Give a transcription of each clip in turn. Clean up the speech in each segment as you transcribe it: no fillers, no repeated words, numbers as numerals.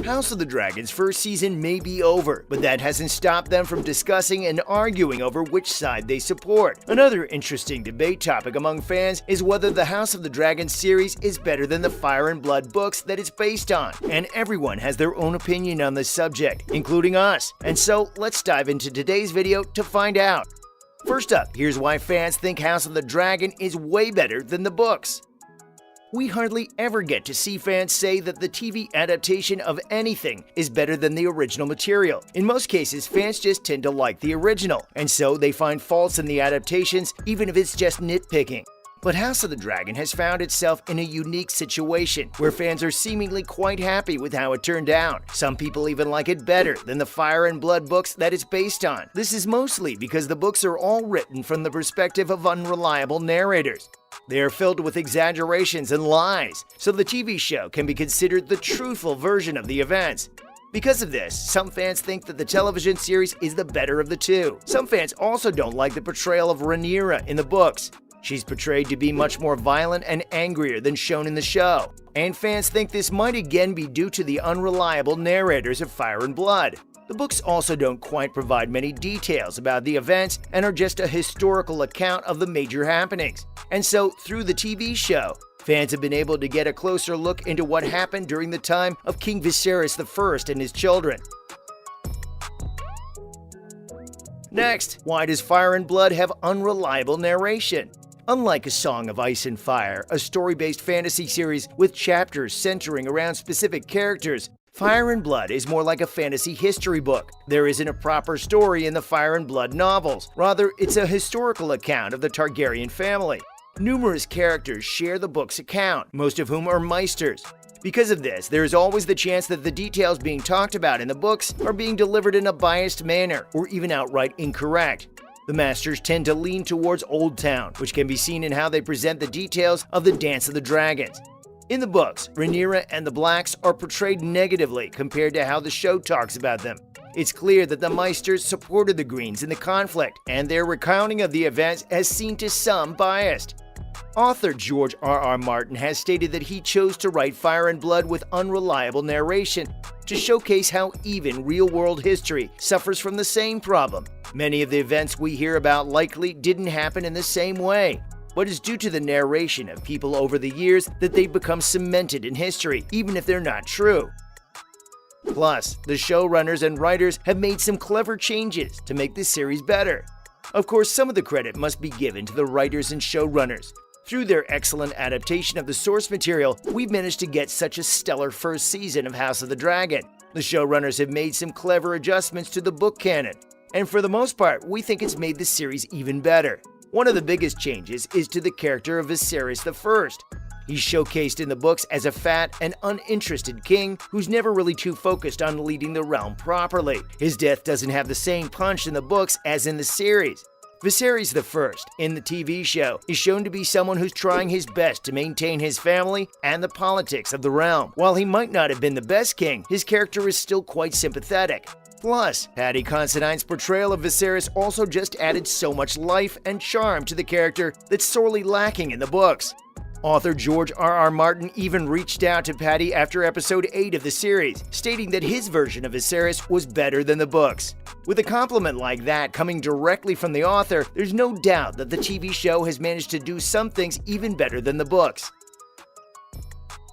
House of the Dragon's first season may be over, but that hasn't stopped them from discussing and arguing over which side they support. Another interesting debate topic among fans is whether the House of the Dragon series is better than the Fire and Blood books that it's based on, and everyone has their own opinion on this subject, including us. And so let's dive into today's video to find out. First up, here's why fans think House of the Dragon is way better than the books. We hardly ever get to see fans say that the TV adaptation of anything is better than the original material. In most cases, fans just tend to like the original, and so they find faults in the adaptations even if it's just nitpicking. But House of the Dragon has found itself in a unique situation where fans are seemingly quite happy with how it turned out. Some people even like it better than the Fire and Blood books that it's based on. This is mostly because the books are all written from the perspective of unreliable narrators. They are filled with exaggerations and lies, so the TV show can be considered the truthful version of the events. Because of this, some fans think that the television series is the better of the two. Some fans also don't like the portrayal of Rhaenyra in the books. She's portrayed to be much more violent and angrier than shown in the show, and fans think this might again be due to the unreliable narrators of Fire and Blood. The books also don't quite provide many details about the events and are just a historical account of the major happenings. And so, through the TV show, fans have been able to get a closer look into what happened during the time of King Viserys I and his children. Next, why does Fire and Blood have unreliable narration? Unlike A Song of Ice and Fire, a story-based fantasy series with chapters centering around specific characters, Fire and Blood is more like a fantasy history book. There isn't a proper story in the Fire and Blood novels. Rather, it's a historical account of the Targaryen family. Numerous characters share the book's account, most of whom are Maesters. Because of this, there is always the chance that the details being talked about in the books are being delivered in a biased manner or even outright incorrect. The Masters tend to lean towards Old Town, which can be seen in how they present the details of the Dance of the Dragons. In the books, Rhaenyra and the Blacks are portrayed negatively compared to how the show talks about them. It's clear that the Maesters supported the Greens in the conflict, and their recounting of the events has seemed to some biased. Author George R.R. Martin has stated that he chose to write Fire and Blood with unreliable narration to showcase how even real-world history suffers from the same problem. Many of the events we hear about likely didn't happen in the same way, but it's due to the narration of people over the years that they've become cemented in history, even if they're not true. Plus, the showrunners and writers have made some clever changes to make this series better. Of course, some of the credit must be given to the writers and showrunners. Through their excellent adaptation of the source material, we've managed to get such a stellar first season of House of the Dragon. The showrunners have made some clever adjustments to the book canon, and for the most part, we think it's made the series even better. One of the biggest changes is to the character of Viserys I. He's showcased in the books as a fat and uninterested king who's never really too focused on leading the realm properly. His death doesn't have the same punch in the books as in the series. Viserys I, in the TV show, is shown to be someone who's trying his best to maintain his family and the politics of the realm. While he might not have been the best king, his character is still quite sympathetic. Plus, Paddy Considine's portrayal of Viserys also just added so much life and charm to the character that's sorely lacking in the books. Author George R.R. Martin even reached out to Paddy after episode 8 of the series, stating that his version of Viserys was better than the books. With a compliment like that coming directly from the author, there's no doubt that the TV show has managed to do some things even better than the books.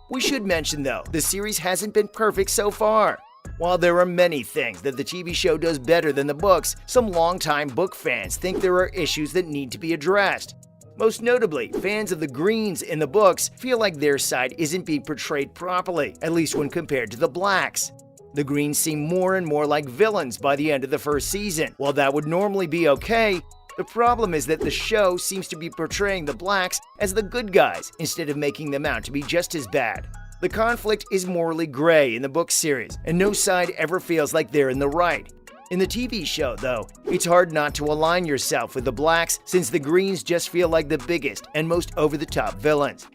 We should mention, though, the series hasn't been perfect so far. While there are many things that the TV show does better than the books, some longtime book fans think there are issues that need to be addressed. Most notably, fans of the Greens in the books feel like their side isn't being portrayed properly, at least when compared to the Blacks. The Greens seem more and more like villains by the end of the first season. While that would normally be okay, the problem is that the show seems to be portraying the Blacks as the good guys instead of making them out to be just as bad. The conflict is morally gray in the book series, and no side ever feels like they're in the right. In the TV show, though, it's hard not to align yourself with the Blacks since the Greens just feel like the biggest and most over-the-top villains.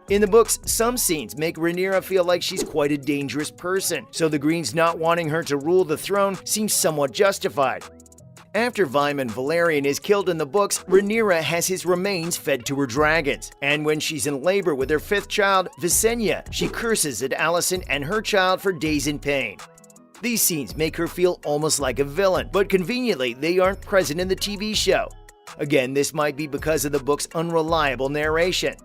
In the books, some scenes make Rhaenyra feel like she's quite a dangerous person, so the Greens not wanting her to rule the throne seems somewhat justified. After Vyman Valerian is killed in the books, Rhaenyra has his remains fed to her dragons. And when she's in labor with her 5th child, Visenya, she curses at Alicent and her child for days in pain. These scenes make her feel almost like a villain, but conveniently, they aren't present in the TV show. Again, this might be because of the book's unreliable narration.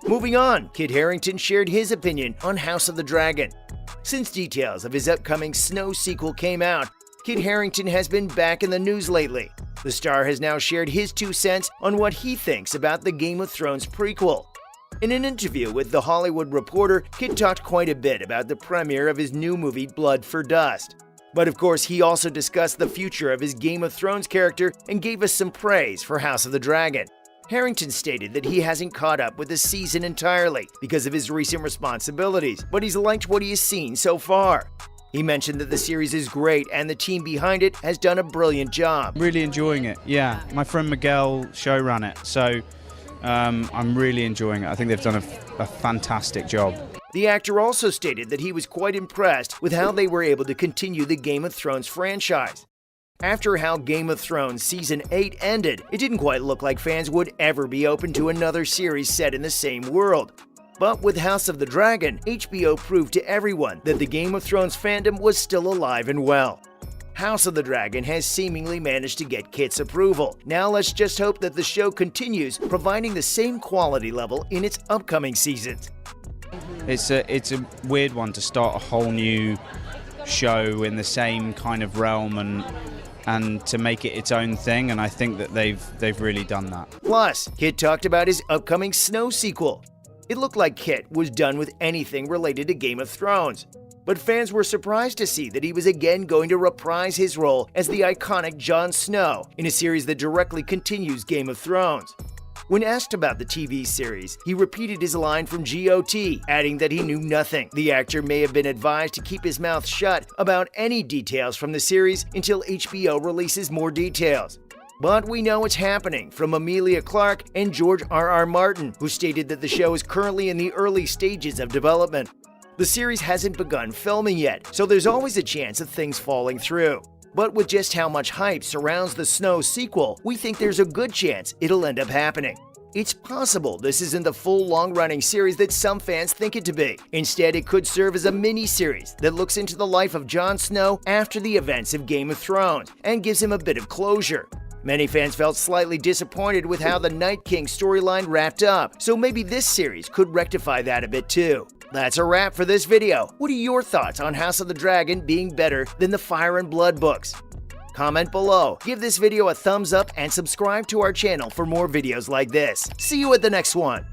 Moving on, Kit Harington shared his opinion on House of the Dragon. Since details of his upcoming Snow sequel came out, Kit Harington has been back in the news lately. The star has now shared his 2 cents on what he thinks about the Game of Thrones prequel. In an interview with The Hollywood Reporter, Kit talked quite a bit about the premiere of his new movie Blood for Dust. But of course, he also discussed the future of his Game of Thrones character and gave us some praise for House of the Dragon. Harington stated that he hasn't caught up with the season entirely because of his recent responsibilities, but he's liked what he has seen so far. He mentioned that the series is great and the team behind it has done a brilliant job. Really enjoying it, yeah. My friend Miguel showran it, so I'm really enjoying it. I think they've done a fantastic job. The actor also stated that he was quite impressed with how they were able to continue the Game of Thrones franchise. After how Game of Thrones Season 8 ended, it didn't quite look like fans would ever be open to another series set in the same world. But with House of the Dragon, HBO proved to everyone that the Game of Thrones fandom was still alive and well. House of the Dragon has seemingly managed to get Kit's approval. Now let's just hope that the show continues providing the same quality level in its upcoming seasons. It's a weird one to start a whole new show in the same kind of realm and to make it its own thing, and I think that they've really done that. Plus, Kit talked about his upcoming Snow sequel. It looked like Kit was done with anything related to Game of Thrones. But fans were surprised to see that he was again going to reprise his role as the iconic Jon Snow in a series that directly continues Game of Thrones. When asked about the TV series, he repeated his line from GOT, adding that he knew nothing. The actor may have been advised to keep his mouth shut about any details from the series until HBO releases more details. But we know it's happening from Emilia Clarke and George R.R. Martin, who stated that the show is currently in the early stages of development. The series hasn't begun filming yet, so there's always a chance of things falling through. But with just how much hype surrounds the Snow sequel, we think there's a good chance it'll end up happening. It's possible this isn't the full long-running series that some fans think it to be. Instead, it could serve as a mini-series that looks into the life of Jon Snow after the events of Game of Thrones and gives him a bit of closure. Many fans felt slightly disappointed with how the Night King storyline wrapped up, so maybe this series could rectify that a bit too. That's a wrap for this video. What are your thoughts on House of the Dragon being better than the Fire and Blood books? Comment below, give this video a thumbs up, and subscribe to our channel for more videos like this. See you at the next one.